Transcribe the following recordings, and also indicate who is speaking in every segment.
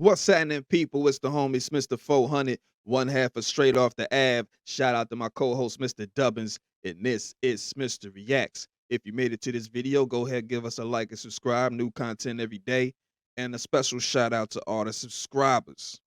Speaker 1: What's happening, people? It's the homie Smitster 400, one half of Straight Off the Ab. Shout out to my co-host, Mr. Dubbins, and this is Smitster Reacts. If you made it to this video, go ahead, give us a like and subscribe. New content every day. And a special shout out to all the subscribers.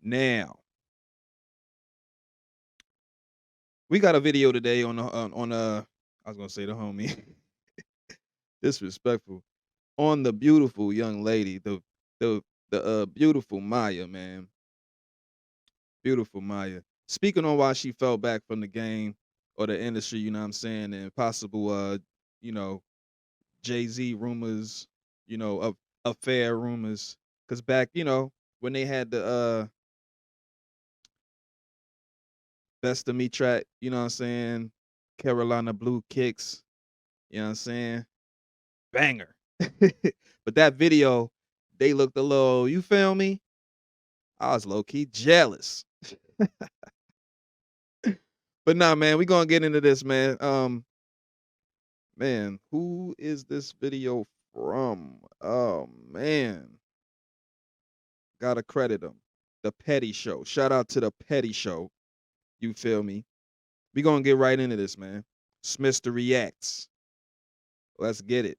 Speaker 1: Now, we got a video today on I was gonna say the homie. Disrespectful. On the beautiful young lady, the beautiful Maya, man. Beautiful Maya. Speaking on why she fell back from the game or the industry, you know what I'm saying, and possible you know, Jay-Z rumors, of affair rumors. Cause back, when they had the Best of Me track, you know what I'm saying? Carolina Blue Kicks, you know what I'm saying? Banger. But that video, they looked a little, you feel me? I was low-key jealous. But nah, man, we gonna get into this, man. Man, who is this video from? Oh man, gotta credit him. The Petty Show. Shout out to the Petty Show. You feel me? We gonna get right into this, man. Smitster Reacts. Let's get it.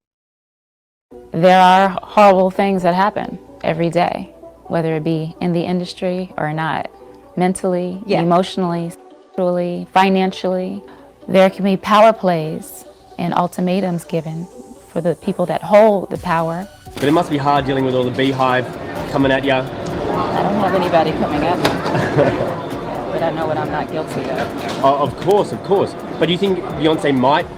Speaker 2: There are horrible things that happen every day, whether it be in the industry or not. Mentally, emotionally, sexually, financially. There can be power plays and ultimatums given for the people that hold the power.
Speaker 3: But it must be hard dealing with all the beehive coming at you.
Speaker 2: I don't have anybody coming at me, but I know what I'm not guilty of.
Speaker 3: Of course. But do you think Beyonce might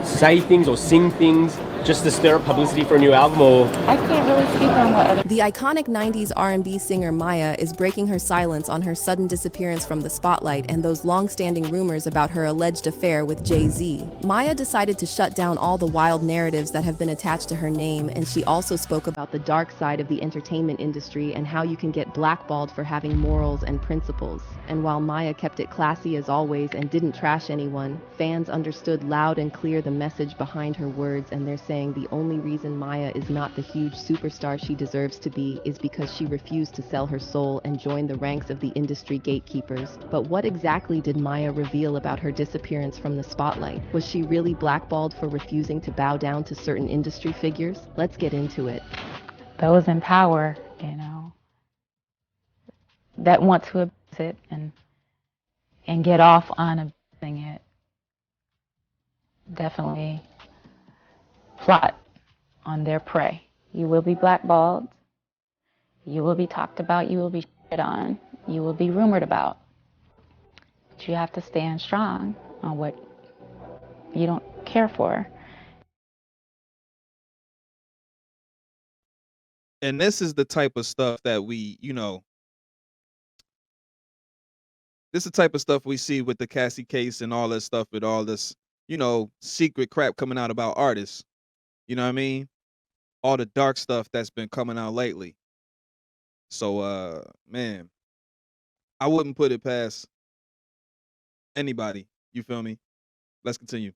Speaker 3: say things or sing things just to stir up publicity for a new album, or?
Speaker 2: I can't really speak on what other.
Speaker 4: The iconic 90s R&B singer Maya is breaking her silence on her sudden disappearance from the spotlight and those long-standing rumors about her alleged affair with Jay-Z. Maya decided to shut down all the wild narratives that have been attached to her name, and she also spoke about the dark side of the entertainment industry and how you can get blackballed for having morals and principles. And while Maya kept it classy as always and didn't trash anyone, fans understood loud and clear the message behind her words, and they're saying the only reason Maya is not the huge superstar she deserves to be is because she refused to sell her soul and join the ranks of the industry gatekeepers. But what exactly did Maya reveal about her disappearance from the spotlight? Was she really blackballed for refusing to bow down to certain industry figures? Let's get into it.
Speaker 2: Those in power, that want to abuse it and get off on abusing it, definitely plot on their prey. You will be blackballed, you will be talked about, you will be shit on, you will be rumored about. But you have to stand strong on what you don't care for.
Speaker 1: And this is the type of stuff that we, this is the type of stuff we see with the Cassie case and all this stuff, with all this, secret crap coming out about artists. You know what I mean? All the dark stuff that's been coming out lately. So, man, I wouldn't put it past anybody. You feel me? Let's continue.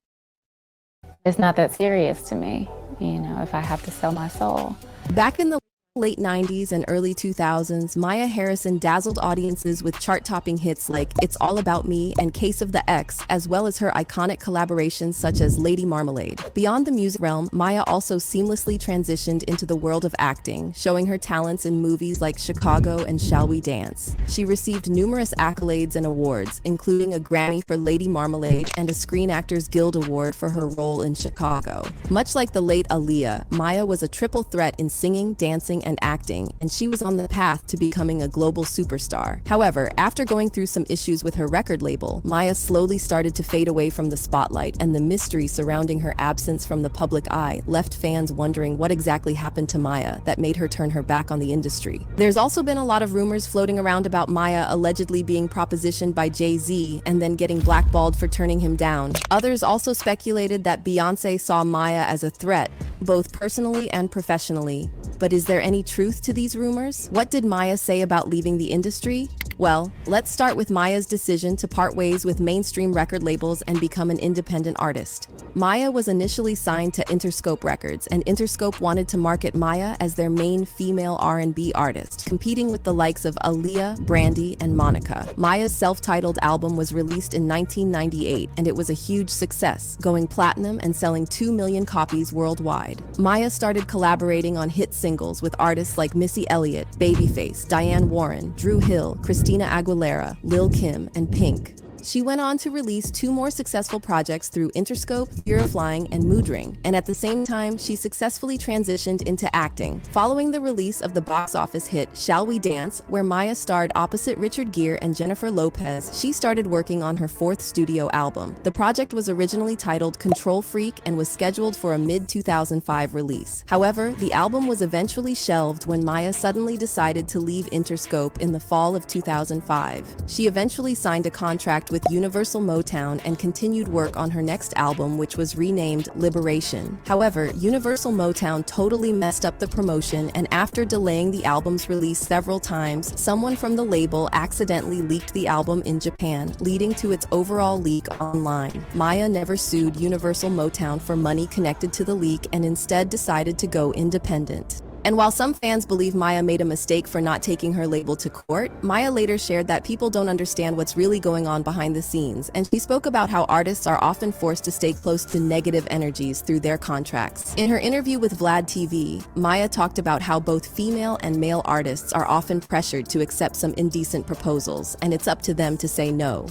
Speaker 2: It's not that serious to me, if I have to sell my soul.
Speaker 4: Back in the late 90s and early 2000s, Maya Harrison dazzled audiences with chart-topping hits like It's All About Me and Case of the X, as well as her iconic collaborations such as Lady Marmalade. Beyond the music realm, Maya also seamlessly transitioned into the world of acting, showing her talents in movies like Chicago and Shall We Dance. She received numerous accolades and awards, including a Grammy for Lady Marmalade and a Screen Actors Guild Award for her role in Chicago. Much like the late Aaliyah, Maya was a triple threat in singing, dancing, and acting, and she was on the path to becoming a global superstar. However, after going through some issues with her record label, Maya slowly started to fade away from the spotlight, and the mystery surrounding her absence from the public eye left fans wondering what exactly happened to Maya that made her turn her back on the industry. There's also been a lot of rumors floating around about Maya allegedly being propositioned by Jay-Z and then getting blackballed for turning him down. Others also speculated that Beyonce saw Maya as a threat, both personally and professionally. But is there any truth to these rumors? What did Maya say about leaving the industry? Well, let's start with Maya's decision to part ways with mainstream record labels and become an independent artist. Maya was initially signed to Interscope Records, and Interscope wanted to market Maya as their main female R&B artist, competing with the likes of Aaliyah, Brandy, and Monica. Maya's self-titled album was released in 1998, and it was a huge success, going platinum and selling 2 million copies worldwide. Maya started collaborating on hit singles with artists like Missy Elliott, Babyface, Diane Warren, Drew Hill, Christina Aguilera, Lil' Kim, and Pink. She went on to release 2 more successful projects through Interscope, Fear of Flying, and Moodring, and at the same time, she successfully transitioned into acting. Following the release of the box office hit Shall We Dance, where Maya starred opposite Richard Gere and Jennifer Lopez, she started working on her 4th studio album. The project was originally titled Control Freak and was scheduled for a mid-2005 release. However, the album was eventually shelved when Maya suddenly decided to leave Interscope in the fall of 2005. She eventually signed a contract with Universal Motown and continued work on her next album, which was renamed Liberation. However, Universal Motown totally messed up the promotion, and after delaying the album's release several times, someone from the label accidentally leaked the album in Japan, leading to its overall leak online. Maya never sued Universal Motown for money connected to the leak and instead decided to go independent. And while some fans believe Maya made a mistake for not taking her label to court, Maya later shared that people don't understand what's really going on behind the scenes, and she spoke about how artists are often forced to stay close to negative energies through their contracts. In her interview with Vlad TV, Maya talked about how both female and male artists are often pressured to accept some indecent proposals, and it's up to them to say no.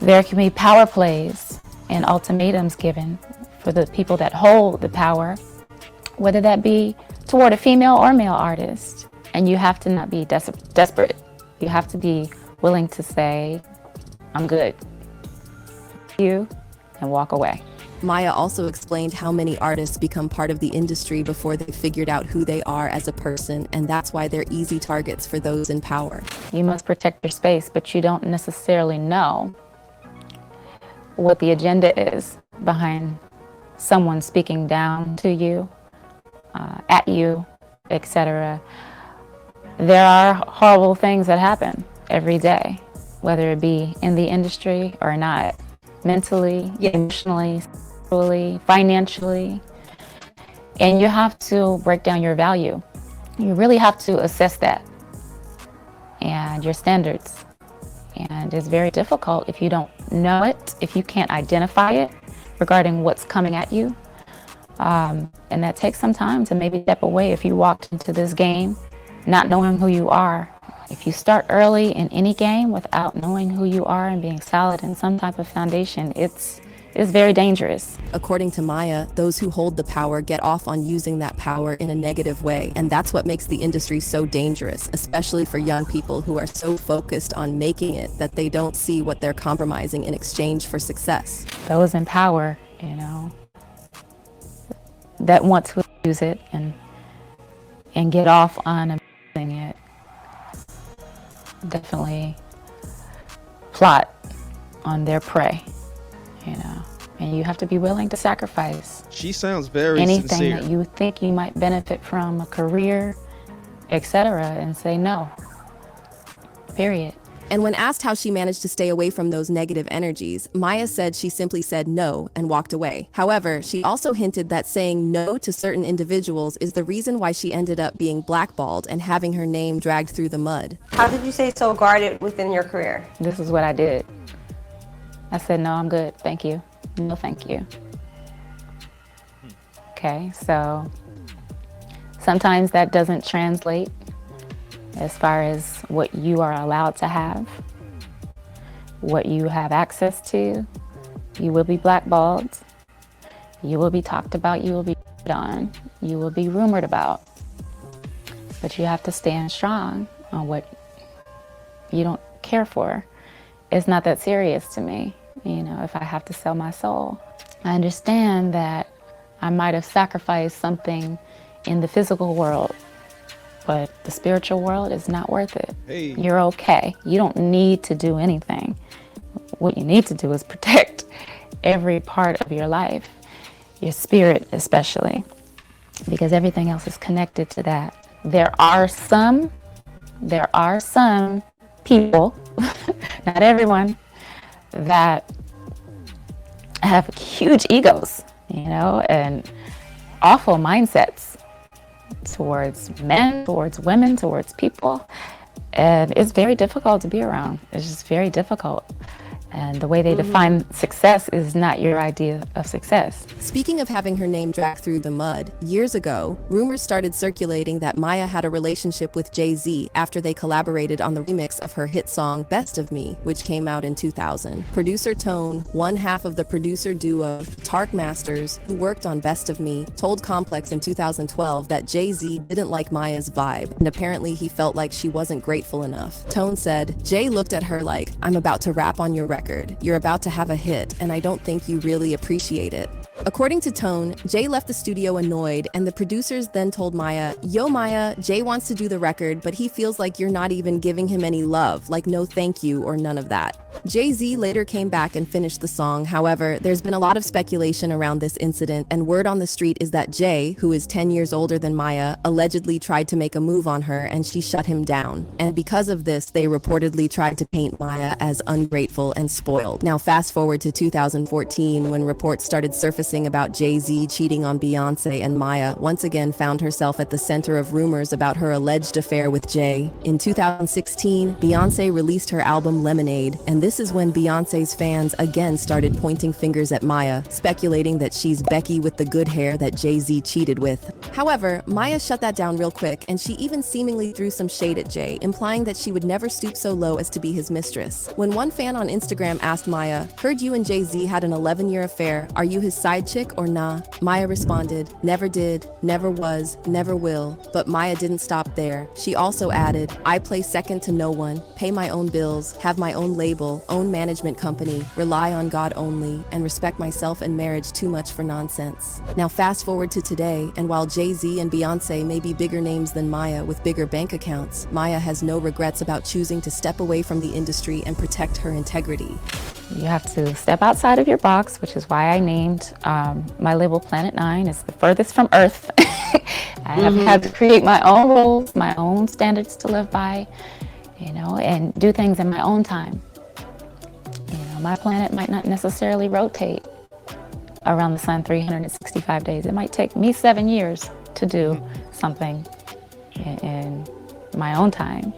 Speaker 2: There can be power plays and ultimatums given for the people that hold the power, whether that be toward a female or male artist. And you have to not be desperate. You have to be willing to say, I'm good. You, and walk away.
Speaker 4: Maya also explained how many artists become part of the industry before they figured out who they are as a person, and that's why they're easy targets for those in power.
Speaker 2: You must protect your space, but you don't necessarily know what the agenda is behind someone speaking down to you, at you, etc. There are horrible things that happen every day, whether it be in the industry or not, mentally, emotionally, sexually, financially. And you have to break down your value. You really have to assess that and your standards. And it's very difficult if you don't know it, if you can't identify it regarding what's coming at you. And that takes some time to maybe step away if you walked into this game not knowing who you are. If you start early in any game without knowing who you are and being solid in some type of foundation, it's very dangerous.
Speaker 4: According to Maya, those who hold the power get off on using that power in a negative way, and that's what makes the industry so dangerous, especially for young people who are so focused on making it that they don't see what they're compromising in exchange for success.
Speaker 2: Those in power, that want to use it and get off on abusing it, definitely plot on their prey, and you have to be willing to sacrifice.
Speaker 1: She sounds very
Speaker 2: anything
Speaker 1: sincere.
Speaker 2: that you think you might benefit from, a career, etc., and say no, period.
Speaker 4: And when asked how she managed to stay away from those negative energies, Maya said she simply said no and walked away. However, she also hinted that saying no to certain individuals is the reason why she ended up being blackballed and having her name dragged through the mud.
Speaker 5: How did you stay so guarded within your career?
Speaker 2: This is what I did. I said, no, I'm good, thank you. No, thank you. Okay, so sometimes that doesn't translate as far as what you are allowed to have, what you have access to. You will be blackballed. You will be talked about. You will be on. You will be rumored about. But you have to stand strong on what you don't care for. It's not that serious to me, if I have to sell my soul. I understand that I might have sacrificed something in the physical world, but the spiritual world is not worth it.
Speaker 1: Hey.
Speaker 2: You're okay. You don't need to do anything. What you need to do is protect every part of your life, your spirit especially, because everything else is connected to that. There are some people, not everyone, that have huge egos, and awful mindsets towards men, towards women, towards people. And it's very difficult to be around. It's just very difficult. And the way they define success is not your idea of success.
Speaker 4: Speaking of having her name dragged through the mud, years ago, rumors started circulating that Maya had a relationship with Jay-Z after they collaborated on the remix of her hit song Best of Me, which came out in 2000. Producer Tone, one half of the producer duo Tark Masters, who worked on Best of Me, told Complex in 2012 that Jay-Z didn't like Maya's vibe, and apparently he felt like she wasn't grateful enough. Tone said, "Jay looked at her like, I'm about to rap on your record. You're about to have a hit, and I don't think you really appreciate it." According to Tone, Jay left the studio annoyed, and the producers then told Maya, "Yo Maya, Jay wants to do the record, but he feels like you're not even giving him any love, like no thank you or none of that." Jay-Z later came back and finished the song. However, there's been a lot of speculation around this incident, and word on the street is that Jay, who is 10 years older than Maya, allegedly tried to make a move on her and she shut him down. And because of this, they reportedly tried to paint Maya as ungrateful and spoiled. Now fast forward to 2014 when reports started surfacing about Jay-Z cheating on Beyonce, and Maya once again found herself at the center of rumors about her alleged affair with Jay. In 2016, Beyonce released her album Lemonade, and this is when Beyonce's fans again started pointing fingers at Maya, speculating that she's Becky with the good hair that Jay-Z cheated with. However, Maya shut that down real quick, and she even seemingly threw some shade at Jay, implying that she would never stoop so low as to be his mistress. When one fan on Instagram asked Maya, "Heard you and Jay-Z had an 11-year affair, are you his side chick or nah?" Maya responded, "Never did, never was, never will." But Maya didn't stop there. She also added, "I play second to no one, pay my own bills, have my own label, own management company, rely on God only, and respect myself and marriage too much for nonsense." Now fast forward to today, and while Jay-Z and Beyonce may be bigger names than Maya with bigger bank accounts, Maya has no regrets about choosing to step away from the industry and protect her integrity.
Speaker 2: You have to step outside of your box, which is why I named my label Planet 9. It's the furthest from Earth. I have had to create my own rules, my own standards to live by, and do things in my own time. My planet might not necessarily rotate around the sun 365 days. It might take me 7 years to do something in my own time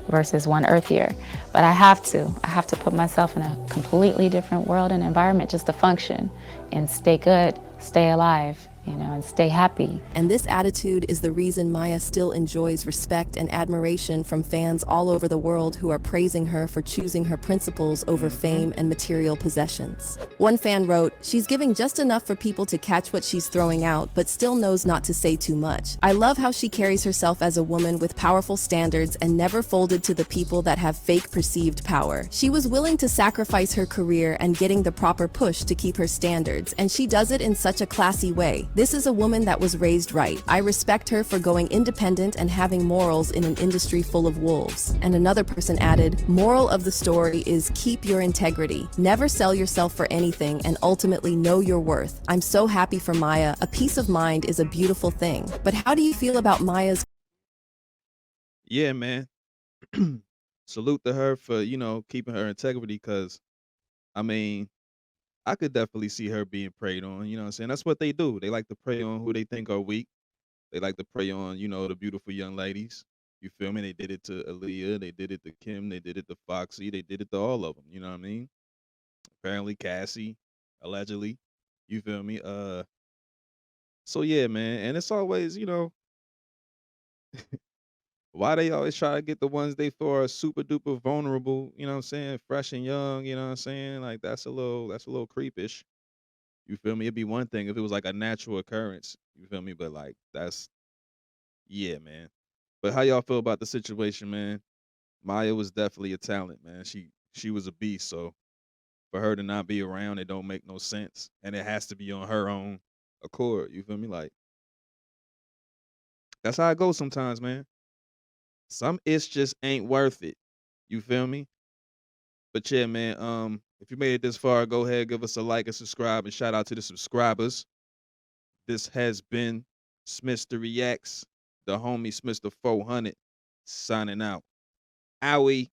Speaker 2: versus one Earth year. But I have to put myself in a completely different world and environment just to function and stay good, stay alive, and stay happy.
Speaker 4: And this attitude is the reason Maya still enjoys respect and admiration from fans all over the world who are praising her for choosing her principles over fame and material possessions. One fan wrote, "She's giving just enough for people to catch what she's throwing out, but still knows not to say too much. I love how she carries herself as a woman with powerful standards and never folded to the people that have fake perceived power. She was willing to sacrifice her career and getting the proper push to keep her standards, and she does it in such a classy way. This is a woman that was raised right. I respect her for going independent and having morals in an industry full of wolves." And another person added, "Moral of the story is keep your integrity. Never sell yourself for anything and ultimately know your worth. I'm so happy for Maya. A peace of mind is a beautiful thing." But how do you feel about Maya's
Speaker 1: Yeah, man. Salute to her for, keeping her integrity, because I mean, I could definitely see her being preyed on, you know what I'm saying? That's what they do. They like to prey on who they think are weak. They like to prey on, the beautiful young ladies. You feel me? They did it to Aaliyah, they did it to Kim, they did it to Foxy, they did it to all of them, you know what I mean? Apparently Cassie, allegedly. You feel me? So yeah, man. And it's always, why they always try to get the ones they thought are super duper vulnerable, you know what I'm saying? Fresh and young, you know what I'm saying? Like that's a little creepish. You feel me? It'd be one thing if it was like a natural occurrence. You feel me? But like yeah, man. But how y'all feel about the situation, man? Maya was definitely a talent, man. She was a beast. So for her to not be around, it don't make no sense, and it has to be on her own accord. You feel me? Like that's how it goes sometimes, man. Some it's just ain't worth it. You feel me? But yeah, man. If you made it this far, go ahead, give us a like and subscribe, and shout out to the subscribers. This has been Smitster Reacts, the homie Smitster 400, signing out. Owie.